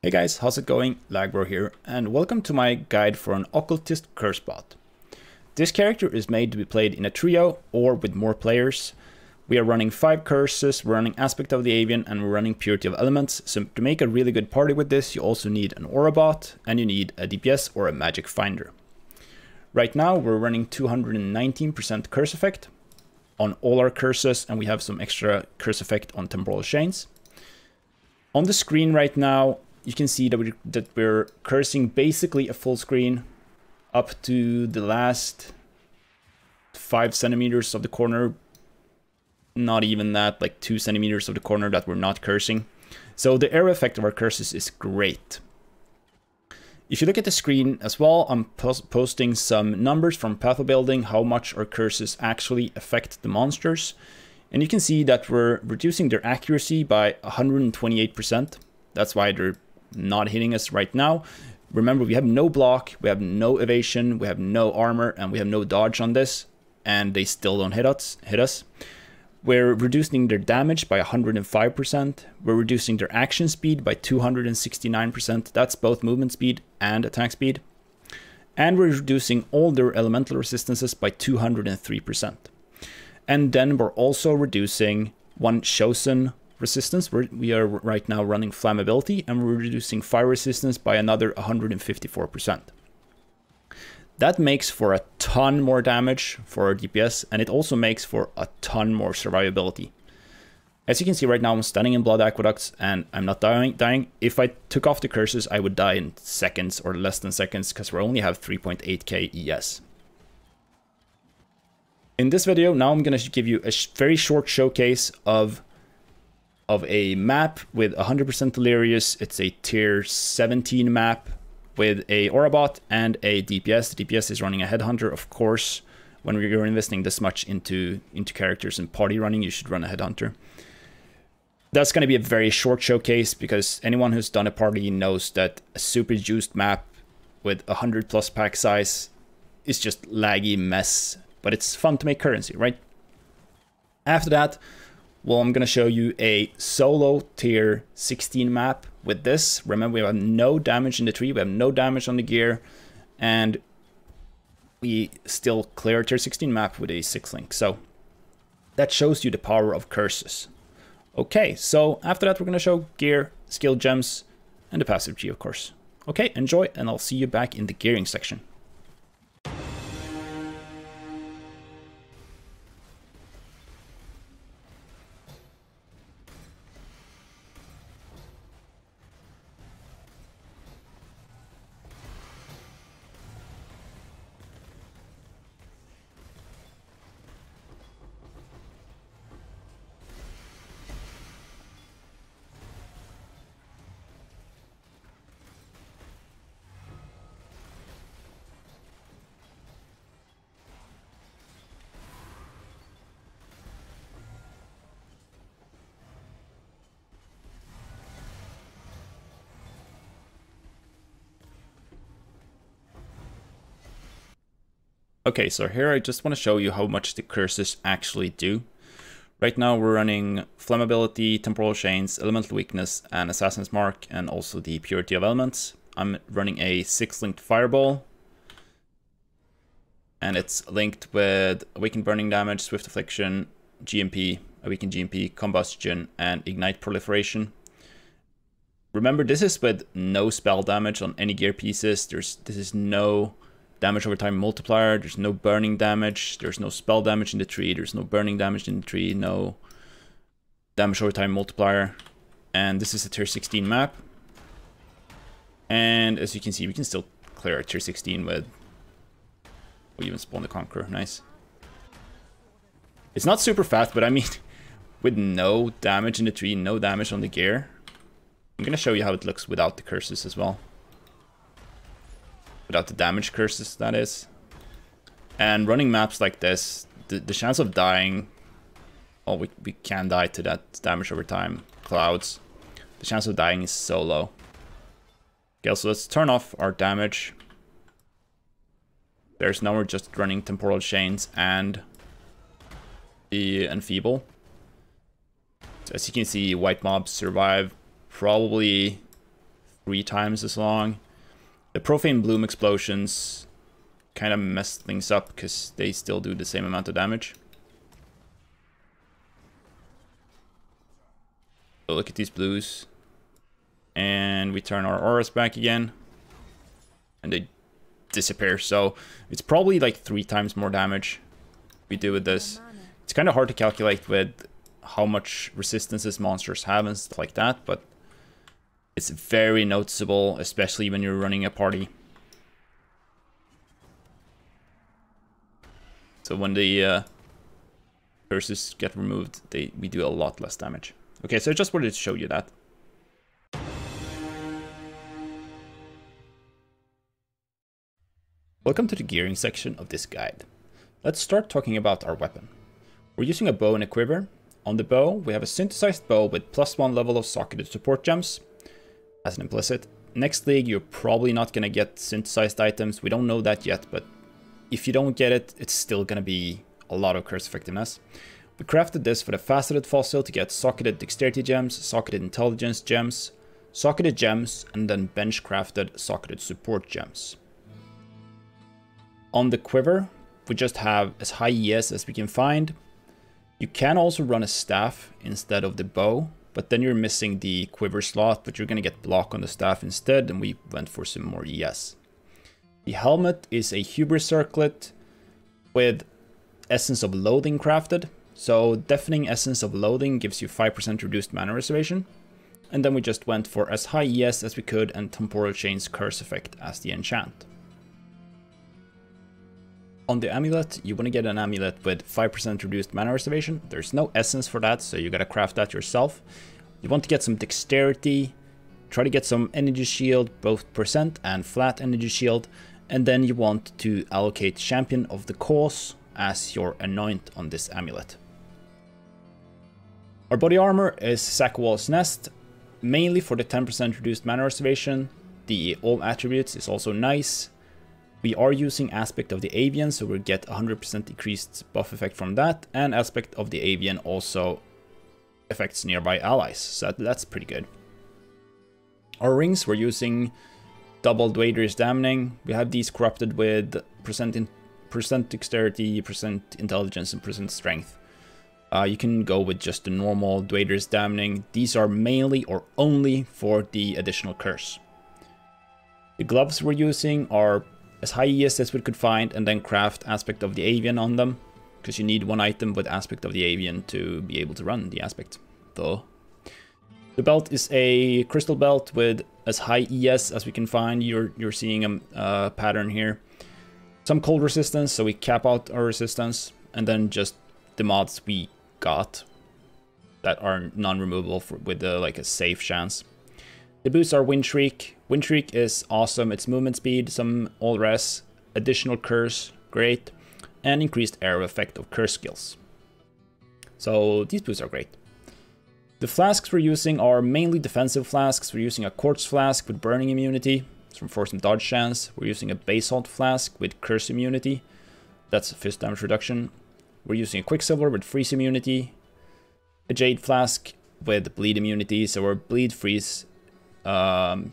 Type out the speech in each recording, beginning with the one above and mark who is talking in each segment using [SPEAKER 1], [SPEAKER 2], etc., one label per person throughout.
[SPEAKER 1] Hey guys, how's it going? Lagbro here, and welcome to my guide for an occultist curse bot. This character is made to be played in a trio or with more players. We are running 5 curses, we're running Aspect of the Avian, and we're running Purity of Elements. So to make a really good party with this, you also need an aura bot, and you need a DPS or a magic finder. Right now we're running 219% curse effect on all our curses, and we have some extra curse effect on temporal chains. On the screen right now, you can see that we're cursing basically a full screen up to the last 5 centimeters of the corner. Not even that, like 2 centimeters of the corner that we're not cursing. So the area effect of our curses is great. If you look at the screen as well, I'm posting some numbers from pathobuilding, how much our curses actually affect the monsters. And you can see that we're reducing their accuracy by 128%. That's why they're not hitting us right now. Remember, we have no block, we have no evasion, we have no armor, and we have no dodge on this, and they still don't hit us. We're reducing their damage by 105%. We're reducing their action speed by 269%. That's both movement speed and attack speed. And we're reducing all their elemental resistances by 203%. And then we're also reducing one chosen resistance. We are right now running flammability, and we're reducing fire resistance by another 154%. That makes for a ton more damage for our DPS, and it also makes for a ton more survivability. As you can see right now, I'm standing in blood aqueducts and I'm not dying. If I took off the curses, I would die in seconds or less than seconds, because we only have 3.8k ES. In this video, now I'm going to give you a very short showcase of a map with 100% Delirious. It's a tier 17 map with a aura bot and a DPS. The DPS is running a headhunter, of course. When you're investing this much into characters and party running, you should run a headhunter. That's going to be a very short showcase, because anyone who's done a party knows that a super juiced map with 100+ pack size is just laggy mess, but it's fun to make currency, right? After that, well, I'm going to show you a solo tier 16 map with this. Remember, we have no damage in the tree, we have no damage on the gear, and we still clear a tier 16 map with a 6 link. So that shows you the power of curses. Okay, so after that, we're going to show gear, skill gems, and the passive G, of course. Okay, enjoy, and I'll see you back in the gearing section. Okay, so here I just want to show you how much the curses actually do. Right now we're running Flammability, Temporal Chains, Elemental Weakness, and Assassin's Mark, and also the Purity of Elements. I'm running a 6-linked Fireball, and it's linked with Awakened Burning Damage, Swift Affliction, GMP, Awakened GMP, Combustion, and Ignite Proliferation. Remember, this is with no spell damage on any gear pieces. This is no damage over time multiplier, there's no burning damage, there's no spell damage in the tree, there's no burning damage in the tree, no damage over time multiplier. And this is a tier 16 map. And as you can see, we can still clear a tier 16 with... We even spawn the Conqueror, nice. It's not super fast, but I mean, with no damage in the tree, no damage on the gear. I'm gonna show you how it looks without the curses as well. Without the damage curses, that is. And running maps like this, the chance of dying... Oh, we can die to that damage over time. Clouds. The chance of dying is so low. Okay, so let's turn off our damage. Now we're just running Temporal Chains and the Enfeeble. So as you can see, white mobs survive probably 3 times as long. The Profane Bloom explosions kind of mess things up because they still do the same amount of damage. So look at these blues. And we turn our auras back again. And they disappear. So it's probably like 3 times more damage we do with this. It's kind of hard to calculate with how much resistances monsters have and stuff like that, but it's very noticeable, especially when you're running a party. So when the curses get removed, we do a lot less damage. Okay, so I just wanted to show you that. Welcome to the gearing section of this guide. Let's start talking about our weapon. We're using a bow and a quiver. On the bow, we have a synthesized bow with +1 level of socketed support gems, as an implicit. Next league, you're probably not going to get synthesized items. We don't know that yet, but if you don't get it, it's still going to be a lot of curse effectiveness. We crafted this for the faceted fossil to get socketed dexterity gems, socketed intelligence gems, socketed gems, and then bench crafted socketed support gems. On the quiver, we just have as high ES as we can find. You can also run a staff instead of the bow, but then you're missing the quiver slot, but you're going to get block on the staff instead, and we went for some more ES. The helmet is a hubris circlet with Essence of Loathing crafted. So deafening Essence of Loathing gives you 5% reduced mana reservation. And then we just went for as high ES as we could and Temporal Chain's curse effect as the enchant. On the amulet, you want to get an amulet with 5% reduced mana reservation. There's no essence for that, so you gotta craft that yourself. You want to get some dexterity, try to get some energy shield, both percent and flat energy shield, and then you want to allocate Champion of the Cause as your anoint on this amulet. Our body armor is Sakawal's Nest, mainly for the 10% reduced mana reservation. The all attributes is also nice. We are using Aspect of the Avian, so we'll get 100% increased buff effect from that, and Aspect of the Avian also affects nearby allies, so that's pretty good. Our rings, we're using double Dwader's Damning. We have these corrupted with percent dexterity, percent intelligence, and percent strength. You can go with just the normal Dwader's Damning. These are mainly or only for the additional curse. The gloves we're using are as high ES as we could find, and then craft Aspect of the Avian on them, because you need one item with Aspect of the Avian to be able to run the aspect. The belt is a crystal belt with as high ES as we can find. You're seeing a pattern here. Some cold resistance, so we cap out our resistance, and then just the mods we got that are non-removable with like a safe chance. The boosts are Wind Shriek. Wind Shriek is awesome. It's movement speed, some all res, additional curse, great, and increased arrow effect of curse skills. So these boosts are great. The flasks we're using are mainly defensive flasks. We're using a quartz flask with burning immunity, from force and dodge chance. We're using a basalt flask with curse immunity. That's fist damage reduction. We're using a quicksilver with freeze immunity. A jade flask with bleed immunity, so we're bleed, freeze,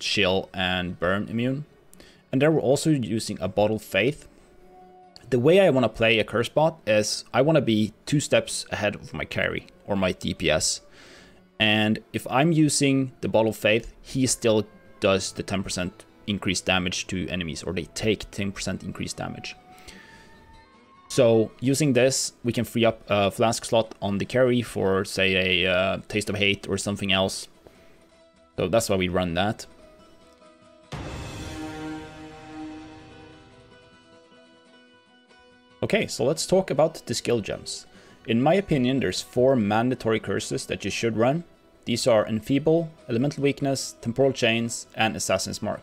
[SPEAKER 1] chill, and burn immune. And then we're also using a bottle faith. The way I want to play a curse bot is I want to be 2 steps ahead of my carry or my DPS. And if I'm using the bottle faith, he still does the 10% increased damage to enemies, or they take 10% increased damage. So using this, we can free up a flask slot on the carry for, say, a Taste of Hate or something else. So that's why we run that. Okay, so let's talk about the skill gems. In my opinion, there's 4 mandatory curses that you should run. These are Enfeeble, Elemental Weakness, Temporal Chains, and Assassin's Mark.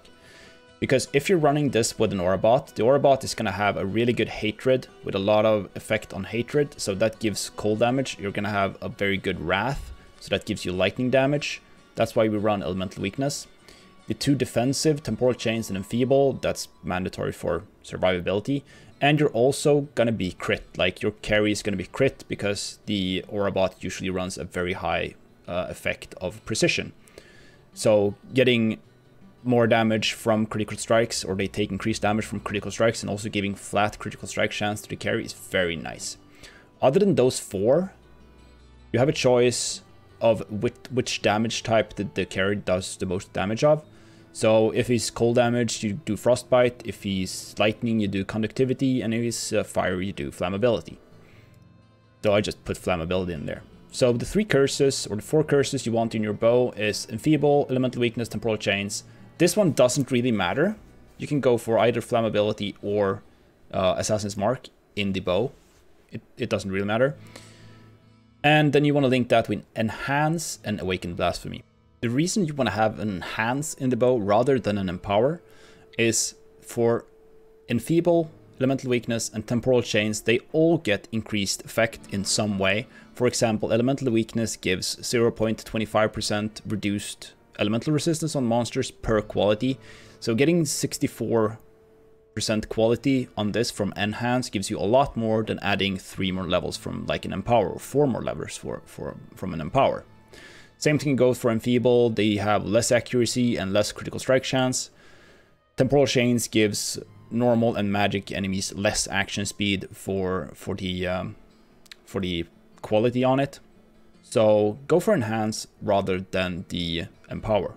[SPEAKER 1] Because if you're running this with an Aura Bot, the Aura Bot is going to have a really good Hatred with a lot of effect on Hatred, so that gives cold damage. You're going to have a very good Wrath, so that gives you lightning damage. That's why we run Elemental Weakness. The 2 defensive, Temporal Chains and Enfeeble, that's mandatory for survivability. And you're also going to be crit, like your carry is going to be crit, because the Aura Bot usually runs a very high effect of precision. So getting more damage from critical strikes, or they take increased damage from critical strikes, and also giving flat critical strike chance to the carry is very nice. Other than those 4, you have a choice of which damage type the carry does the most damage of. So if he's cold damage, you do frostbite. If he's lightning, you do conductivity, and if he's fire, you do flammability. So I just put flammability in there. So the 3 curses, or the 4 curses you want in your bow is Enfeeble, Elemental Weakness, Temporal Chains. This one doesn't really matter. You can go for either flammability or Assassin's Mark in the bow. It doesn't really matter. And then you want to link that with Enhance and Awaken Blasphemy. The reason you want to have an Enhance in the bow rather than an Empower is for Enfeeble, Elemental Weakness, and Temporal Chains, they all get increased effect in some way. For example, Elemental Weakness gives 0.25% reduced elemental resistance on monsters per quality. So getting 64% quality on this from Enhance gives you a lot more than adding 3 more levels from like an Empower, or 4 more levels from an Empower. Same thing goes for Enfeeble. They have less accuracy and less critical strike chance. Temporal Chains gives normal and magic enemies less action speed for the quality on it. So go for Enhance rather than the Empower.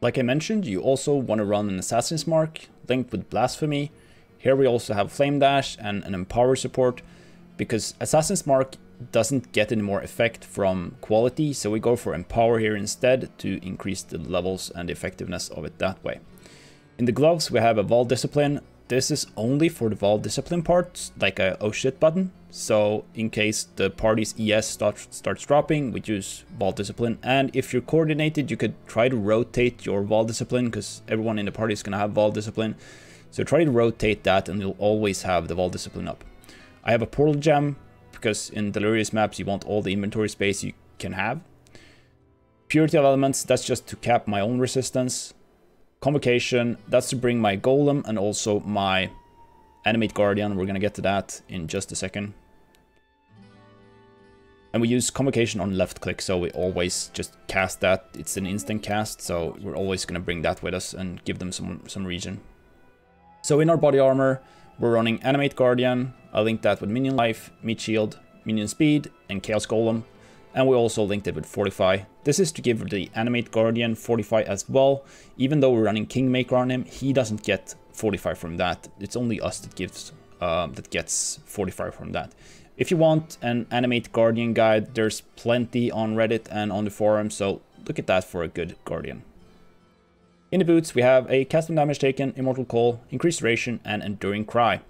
[SPEAKER 1] Like I mentioned, you also want to run an Assassin's Mark linked with Blasphemy. Here we also have Flame Dash and an Empower support, because Assassin's Mark doesn't get any more effect from quality, so we go for Empower here instead to increase the levels and the effectiveness of it that way. In the gloves, we have a Vaal Discipline. This is only for the Vaal Discipline part, like a oh shit button. So in case the party's ES starts dropping, we use Vaal Discipline. And if you're coordinated, you could try to rotate your Vaal Discipline, because everyone in the party is going to have Vaal Discipline. So try to rotate that and you'll always have the Vaal Discipline up. I have a Portal Gem, because in Delirious maps you want all the inventory space you can have. Purity of Elements, that's just to cap my own resistance. Convocation, that's to bring my Golem and also my Animate Guardian. We're gonna get to that in just a second. And we use Convocation on left click, so we always just cast that. It's an instant cast, so we're always gonna bring that with us and give them some region. So in our body armor, we're running Animate Guardian. I linked that with Minion Life, Meat Shield, Minion Speed, and Chaos Golem. And we also linked it with Fortify. This is to give the Animate Guardian Fortify as well. Even though we're running Kingmaker on him, he doesn't get Fortify from that. It's only us that gets Fortify from that. If you want an Animate Guardian guide, there's plenty on Reddit and on the forum, so look at that for a good Guardian. In the boots, we have a Cast on Damage Taken, Immortal Call, Increased Duration, and Enduring Cry.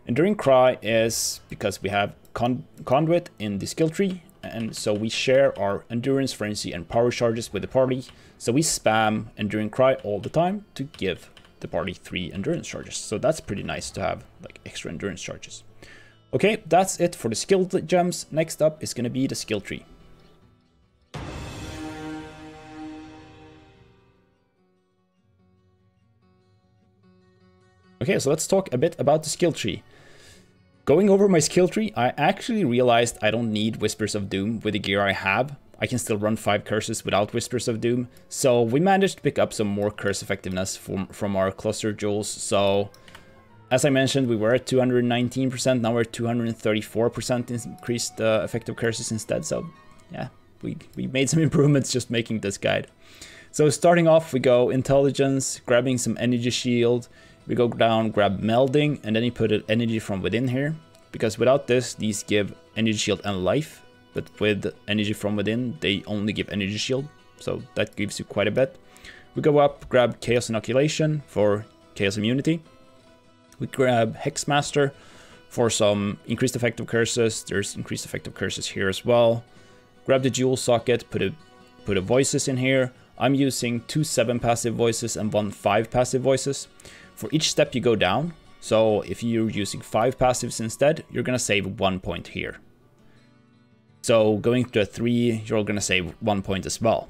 [SPEAKER 1] Enduring Cry is because we have Conduit in the skill tree, and so we share our Endurance, Frenzy, and Power charges with the party. So we spam Enduring Cry all the time to give the party 3 Endurance charges. So that's pretty nice to have like extra Endurance charges. Okay, that's it for the skill gems. Next up is going to be the skill tree. Okay, so let's talk a bit about the skill tree. Going over my skill tree, I actually realized I don't need Whispers of Doom with the gear I have. I can still run 5 curses without Whispers of Doom. So we managed to pick up some more curse effectiveness from our cluster jewels. So as I mentioned, we were at 219%, now we're at 234% increased effective curses instead. So yeah, we made some improvements just making this guide. So starting off, we go Intelligence, grabbing some Energy Shield. We go down, grab Melding, and then you put an Energy from Within here. Because without this, these give Energy Shield and Life. But with Energy from Within, they only give Energy Shield. So that gives you quite a bit. We go up, grab Chaos Inoculation for Chaos Immunity. We grab Hexmaster for some increased effective curses. There's increased effective curses here as well. Grab the Jewel Socket, put a Voices in here. I'm using 2 7 passive voices and 1 5 passive voices. For each step you go down, so if you're using 5 passives instead, you're going to save 1 point here. So going to a 3, you're going to save 1 point as well.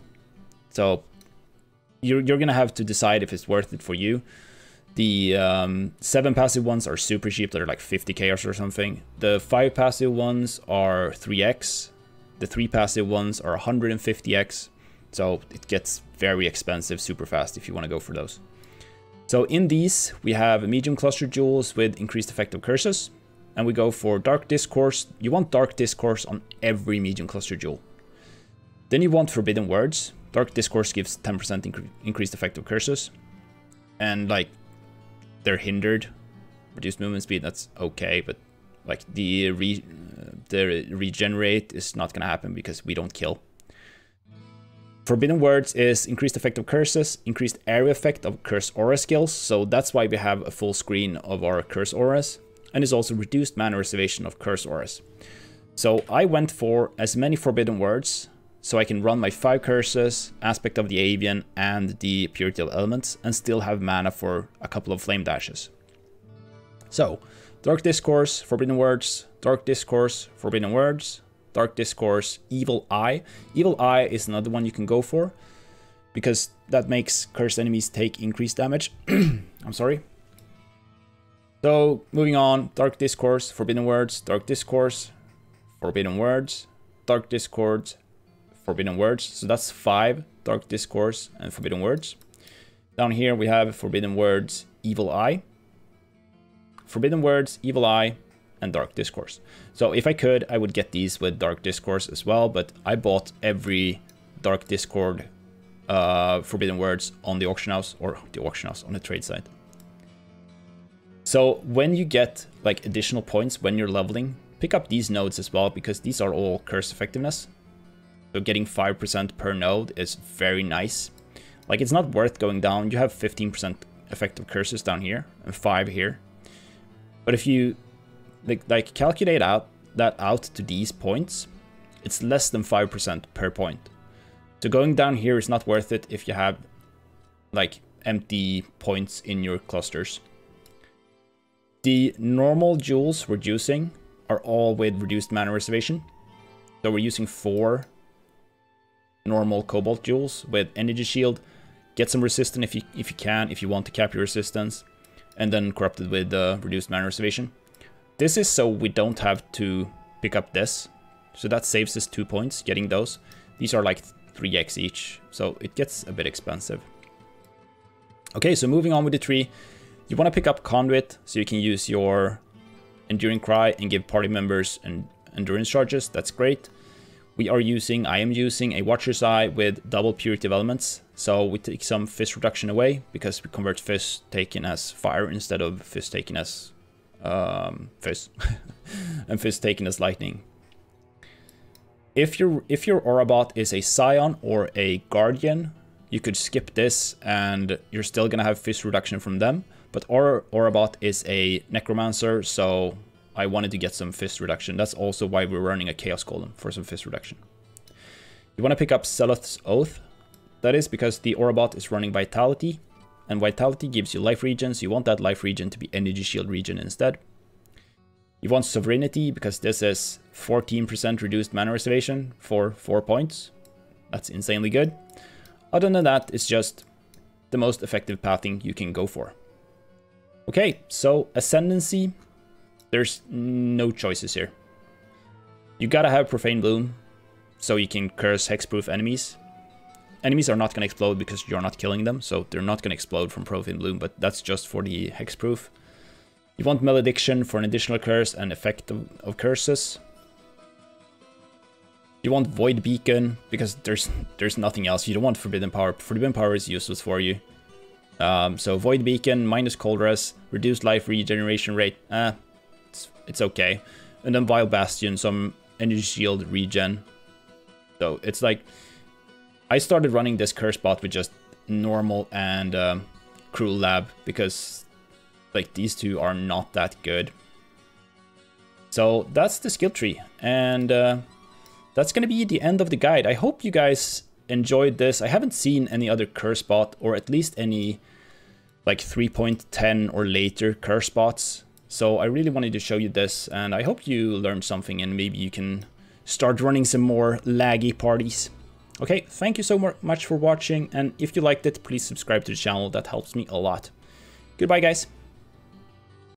[SPEAKER 1] So you're going to have to decide if it's worth it for you. The 7 passive ones are super cheap, they're like 50 chaos or something. The 5 passive ones are 3x. The 3 passive ones are 150x. So it gets very expensive super fast if you want to go for those. So in these, we have medium cluster jewels with increased effect of curses. And we go for Dark Discourse. You want Dark Discourse on every medium cluster jewel. Then you want Forbidden Words. Dark Discourse gives 10% increased effect of curses. And like, they're hindered. Reduced movement speed, that's okay. But like the regenerate is not going to happen because we don't kill. Forbidden Words is increased effect of curses, increased area effect of curse aura skills, so that's why we have a full screen of our curse auras, and is also reduced mana reservation of curse auras. So I went for as many Forbidden Words, so I can run my 5 curses, aspect of the avian, and the purity of elements, and still have mana for a couple of flame dashes. So, Dark Discourse, Forbidden Words, Dark Discourse, Forbidden Words, Dark Discourse, Evil Eye. Evil Eye is another one you can go for, because that makes cursed enemies take increased damage. I'm sorry. So, moving on, Dark Discourse, Forbidden Words, Dark Discourse, Forbidden Words, Dark Discourse, Forbidden Words. So that's 5 Dark Discourse and Forbidden Words. Down here we have Forbidden Words, Evil Eye, Forbidden Words, Evil Eye, and Dark Discourse. So if I could, I would get these with Dark Discourse as well, but I bought every Dark Discord Forbidden Words on the auction house, or the auction house on the trade site. So when you get like additional points when you're leveling, pick up these nodes as well, because these are all curse effectiveness. So getting 5% per node is very nice. Like, it's not worth going down. You have 15% effective curses down here and 5 here. But if you like calculate that out to these points, it's less than 5% per point. So going down here is not worth it if you have like empty points in your clusters. The normal jewels we're using are all with reduced mana reservation. So we're using 4 normal cobalt jewels with energy shield. Get some resistance if you want to cap your resistance, and then corrupted with reduced mana reservation. This is so we don't have to pick up this. So that saves us 2 points getting those. These are like 3x each, so it gets a bit expensive. Okay, so moving on with the tree. You want to pick up Conduit, so you can use your Enduring Cry and give party members endurance charges. That's great. I am using a Watcher's Eye with double purity of elements. So we take some fist reduction away, because we convert fist taken as fire instead of fist taken as fist. And fist taken as lightning. If your Aura Bot is a Scion or a Guardian, you could skip this and you're still gonna have fist reduction from them. But our Aura Bot is a Necromancer, so I wanted to get some fist reduction. That's also why we're running a Chaos Golem, for some fist reduction. You want to pick up Zealoth's Oath. That is because the Aura Bot is running Vitality, and Vitality gives you life regen, so you want that life regen to be energy shield regen instead. You want Sovereignty, because this is 14% reduced mana reservation for 4 points. That's insanely good. Other than that, it's just the most effective pathing you can go for. Okay, so Ascendancy, there's no choices here. You gotta have Profane Bloom, so you can curse hexproof enemies. Enemies are not gonna explode because you're not killing them, so they're not gonna explode from Profane Bloom, but that's just for the hexproof. You want Malediction for an additional curse and effect of curses. You want Void Beacon, because there's nothing else. You don't want Forbidden Power. Forbidden Power is useless for you. So Void Beacon, minus Cold Res, reduced life regeneration rate, it's okay. And then Vile Bastion, some energy shield regen. So it's like, I started running this curse bot with just normal and Cruel Lab, because like these two are not that good. So that's the skill tree, and that's gonna be the end of the guide. I hope you guys enjoyed this. I haven't seen any other curse bot, or at least any like 3.10 or later curse bots. So I really wanted to show you this, and I hope you learned something and maybe you can start running some more laggy parties. Okay, thank you so much for watching, and if you liked it, please subscribe to the channel. That helps me a lot. Goodbye, guys.